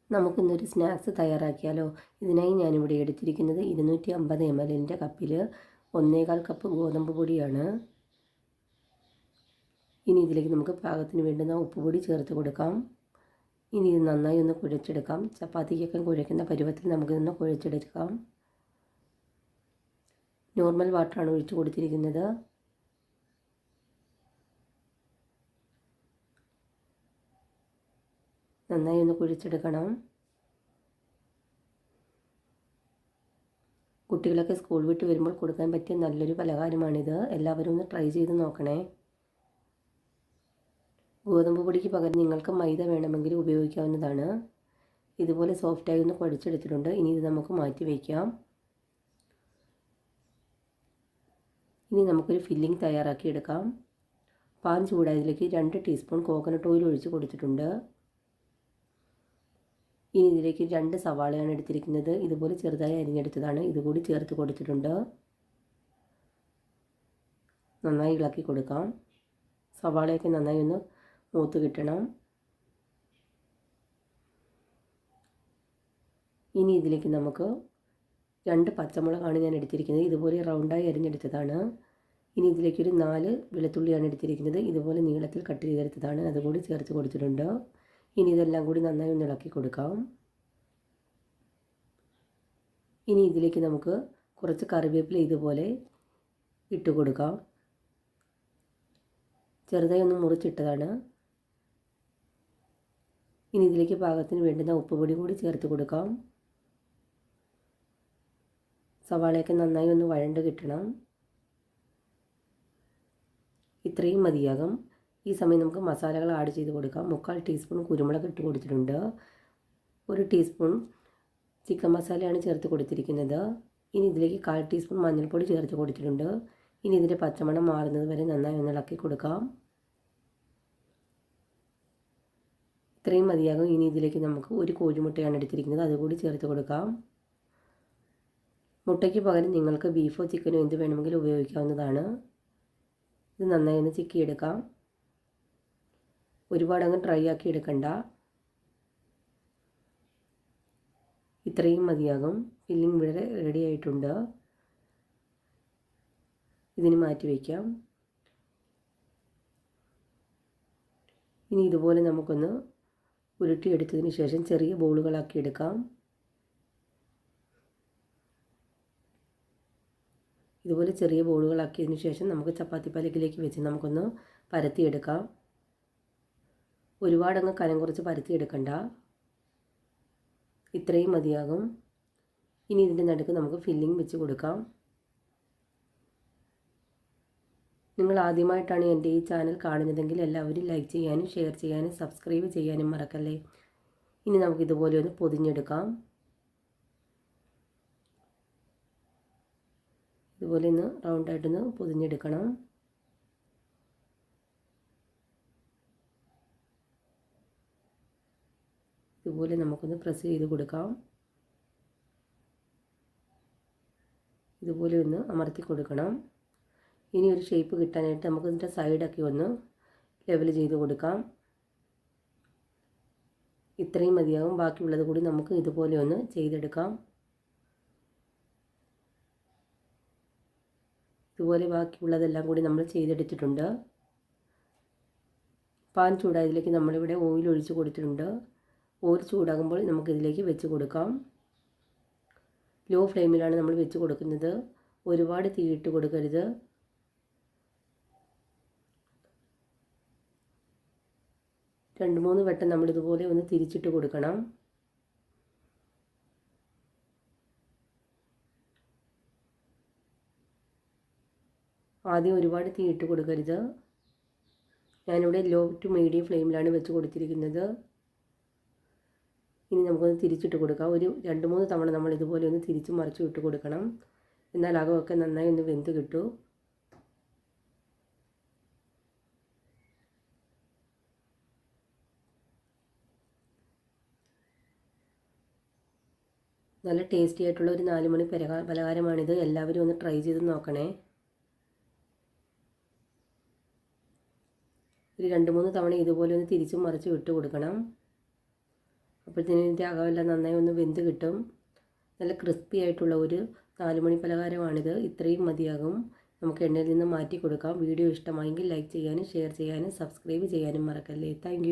നമുക്കിന്നൊരു സ്നാക്സ് തയ്യാറാക്കിയാലോ? ഇതിനായി ഞാനിവിടെ എടുത്തിരിക്കുന്നത് 250 ml കപ്പിൽ 1/4 കപ്പ് ഗോതമ്പ് പൊടിയാണ്. ഇനി ഇതിലേക്ക് നമുക്ക് പാകത്തിന് വേണ്ടുന്ന ഉപ്പുപൊടി ചേർത്ത് കൊടുക്കാം. ഇനി ഇത് നന്നായി ഒന്ന് കുഴച്ചെടുക്കാം. ചപ്പാത്തിക്കൊക്കെ കുഴയ്ക്കുന്ന പരുവത്തിൽ നമുക്കിതൊന്ന് കുഴച്ചെടുക്കാം. നോർമൽ വാട്ടറാണ് ഒഴിച്ച് കൊടുത്തിരിക്കുന്നത്. നന്നായി ഒന്ന് കുഴിച്ചെടുക്കണം. കുട്ടികളൊക്കെ സ്കൂൾ വിട്ട് വരുമ്പോൾ കൊടുക്കാൻ പറ്റിയ നല്ലൊരു പലഹാരമാണിത്. എല്ലാവരും ഒന്ന് ട്രൈ ചെയ്ത് നോക്കണേ. ഗോതമ്പ് പൊടിക്ക് പകരം നിങ്ങൾക്ക് മൈദ വേണമെങ്കിൽ ഉപയോഗിക്കാവുന്നതാണ്. ഇതുപോലെ സോഫ്റ്റായി ഒന്ന് കുഴച്ചെടുത്തിട്ടുണ്ട്. ഇനി ഇത് നമുക്ക് മാറ്റി വയ്ക്കാം. ഇനി നമുക്കൊരു ഫില്ലിംഗ് തയ്യാറാക്കി എടുക്കാം. പാൻ ചൂടായതിലേക്ക് 2 ടീസ്പൂൺ കോക്കനട്ട് ഓയിൽ ഒഴിച്ച് കൊടുത്തിട്ടുണ്ട്. ഇനി ഇതിലേക്ക് 2 സവാളയാണ് എടുത്തിരിക്കുന്നത്. ഇതുപോലെ ചെറുതായി അരിഞ്ഞെടുത്തതാണ്. ഇതുകൂടി ചേർത്ത് കൊടുത്തിട്ടുണ്ട്. നന്നായി ഇളക്കി കൊടുക്കാം. സവാളയൊക്കെ നന്നായി ഒന്ന് മൂത്ത് കിട്ടണം. ഇനി ഇതിലേക്ക് നമുക്ക് 2 പച്ചമുളകാണ് ഞാൻ എടുത്തിരിക്കുന്നത്. ഇതുപോലെ റൗണ്ടായി അരിഞ്ഞെടുത്തതാണ്. ഇനി ഇതിലേക്കൊരു 4 വെളുത്തുള്ളിയാണ് എടുത്തിരിക്കുന്നത്. ഇതുപോലെ നീളത്തിൽ കട്ട് ചെയ്തെടുത്തതാണ്. അതുകൂടി ചേർത്ത് കൊടുത്തിട്ടുണ്ട്. ഇനി ഇതെല്ലാം കൂടി നന്നായി ഒന്ന് ഇളക്കി കൊടുക്കാം. ഇനി ഇതിലേക്ക് നമുക്ക് കുറച്ച് കറിവേപ്പില ഇതുപോലെ ഇട്ട് കൊടുക്കാം. ചെറുതായി ഒന്ന് മുറിച്ചിട്ടതാണ്. ഇനി ഇതിലേക്ക് പാകത്തിന് വേണ്ടുന്ന ഉപ്പുപൊടി കൂടി ചേർത്ത് കൊടുക്കാം. സവാളയൊക്കെ നന്നായി ഒന്ന് വഴണ്ട് കിട്ടണം. ഇത്രയും മതിയാകും. ഈ സമയം നമുക്ക് മസാലകൾ ആഡ് ചെയ്ത് കൊടുക്കാം. 3/4 ടീസ്പൂൺ കുരുമുളക് ഇട്ട് കൊടുത്തിട്ടുണ്ട്. 1 ടീസ്പൂൺ ചിക്കൻ മസാലയാണ് ചേർത്ത് കൊടുത്തിരിക്കുന്നത്. ഇനി ഇതിലേക്ക് 1/4 ടീസ്പൂൺ മഞ്ഞൾപ്പൊടി ചേർത്ത് കൊടുത്തിട്ടുണ്ട്. ഇനി ഇതിൻ്റെ പച്ചമണം മാറുന്നത് വരെ നന്നായി ഒന്ന് ഇളക്കി കൊടുക്കാം. ഇത്രയും മതിയാകും. ഇനി ഇതിലേക്ക് നമുക്ക് 1 കോഴിമുട്ടയാണ് എടുത്തിരിക്കുന്നത്. അതുകൂടി ചേർത്ത് കൊടുക്കാം. മുട്ടയ്ക്ക് പകരം നിങ്ങൾക്ക് ബീഫോ ചിക്കനോ എന്ത് വേണമെങ്കിലും ഉപയോഗിക്കാവുന്നതാണ്. ഇത് നന്നായി ഒന്ന് ചിക്കിയെടുക്കാം. ഒരുപാട് അങ്ങ് ഡ്രൈ ആക്കി എടുക്കണ്ട. ഇത്രയും മതിയാകും. ഫില്ലിംഗ് ഇവിടെ റെഡി ആയിട്ടുണ്ട്. ഇതിന് മാറ്റി വയ്ക്കാം. ഇനി ഇതുപോലെ നമുക്കൊന്ന് ഉരുട്ടിയെടുത്തതിന് ശേഷം ചെറിയ ബോളുകളാക്കി എടുക്കാം. ഇതുപോലെ ചെറിയ ബോളുകളാക്കിയതിന് ശേഷം നമുക്ക് ചപ്പാത്തി പലകിലേക്ക് വെച്ച് നമുക്കൊന്ന് പരത്തിയെടുക്കാം. ഒരുപാടങ്ങ് കനം കുറച്ച് പരത്തിയെടുക്കണ്ട. ഇത്രയും മതിയാകും. ഇനി ഇതിൻ്റെ നടുക്ക് നമുക്ക് ഫില്ലിംഗ് വെച്ച് കൊടുക്കാം. നിങ്ങൾ ആദ്യമായിട്ടാണ് എൻ്റെ ഈ ചാനൽ കാണുന്നതെങ്കിൽ എല്ലാവരും ലൈക്ക് ചെയ്യാനും ഷെയർ ചെയ്യാനും സബ്സ്ക്രൈബ് ചെയ്യാനും മറക്കല്ലേ. ഇനി നമുക്കിതുപോലെ ഒന്ന് പൊതിഞ്ഞെടുക്കാം. ഇതുപോലെ ഒന്ന് റൗണ്ടായിട്ടൊന്ന് പൊതിഞ്ഞെടുക്കണം. ഇതുപോലെ നമുക്കൊന്ന് പ്രസ് ചെയ്ത് കൊടുക്കാം. ഇതുപോലെ ഒന്ന് അമർത്തി കൊടുക്കണം. ഇനി ഒരു ഷേപ്പ് കിട്ടാനായിട്ട് നമുക്ക് ഇതിൻ്റെ സൈഡൊക്കെ ഒന്ന് ലെവൽ ചെയ്ത് കൊടുക്കാം. ഇത്രയും മതിയാകും. ബാക്കിയുള്ളത് കൂടി നമുക്ക് ഇതുപോലെ ഒന്ന് ചെയ്തെടുക്കാം. ഇതുപോലെ ബാക്കിയുള്ളതെല്ലാം കൂടി നമ്മൾ ചെയ്തെടുത്തിട്ടുണ്ട്. പാൻ ചൂടായതിലേക്ക് നമ്മളിവിടെ ഓയിൽ ഒഴിച്ച് കൊടുത്തിട്ടുണ്ട്. ഓയിൽ ചൂടാകുമ്പോൾ നമുക്കിതിലേക്ക് വെച്ച് കൊടുക്കാം. ലോ ഫ്ലെയിമിലാണ് നമ്മൾ വെച്ച് കൊടുക്കുന്നത്. ഒരുപാട് തീയിട്ട് കൊടുക്കരുത്. രണ്ട് മൂന്ന് വട്ടം നമ്മളിതുപോലെ ഒന്ന് തിരിച്ചിട്ട് കൊടുക്കണം. ആദ്യം ഒരുപാട് തീയിട്ട് കൊടുക്കരുത്. ഞാനിവിടെ ലോ ടു മീഡിയം ഫ്ലെയിമിലാണ് വെച്ച് കൊടുത്തിരിക്കുന്നത്. ഇനി നമുക്കൊന്ന് തിരിച്ചിട്ട് കൊടുക്കാം. ഒരു 2-3 തവണ നമ്മൾ ഇതുപോലെ ഒന്ന് തിരിച്ച് മറിച്ച് ഇട്ട് കൊടുക്കണം. എന്നാൽ അകമൊക്കെ നന്നായി ഒന്ന് വെന്ത് കിട്ടും. നല്ല ടേസ്റ്റി ആയിട്ടുള്ള ഒരു 4 മണി പലഹാരമാണിത്. എല്ലാവരും ഒന്ന് ട്രൈ ചെയ്ത് നോക്കണേ. ഒരു 2-3 തവണ ഇതുപോലെ ഒന്ന് തിരിച്ചും മറിച്ചും ഇട്ട് കൊടുക്കണം. അപ്പോഴത്തേനും ഇതിൻ്റെ അകമെല്ലാം നന്നായി ഒന്ന് വെന്ത് കിട്ടും. നല്ല ക്രിസ്പി ആയിട്ടുള്ള ഒരു 4 മണി പലഹാരമാണിത്. ഇത്രയും മതിയാകും. നമുക്ക് എണ്ണയിൽ നിന്ന് മാറ്റി കൊടുക്കാം. വീഡിയോ ഇഷ്ടമായെങ്കിൽ ലൈക്ക് ചെയ്യാനും ഷെയർ ചെയ്യാനും സബ്സ്ക്രൈബ് ചെയ്യാനും മറക്കല്ലേ. താങ്ക്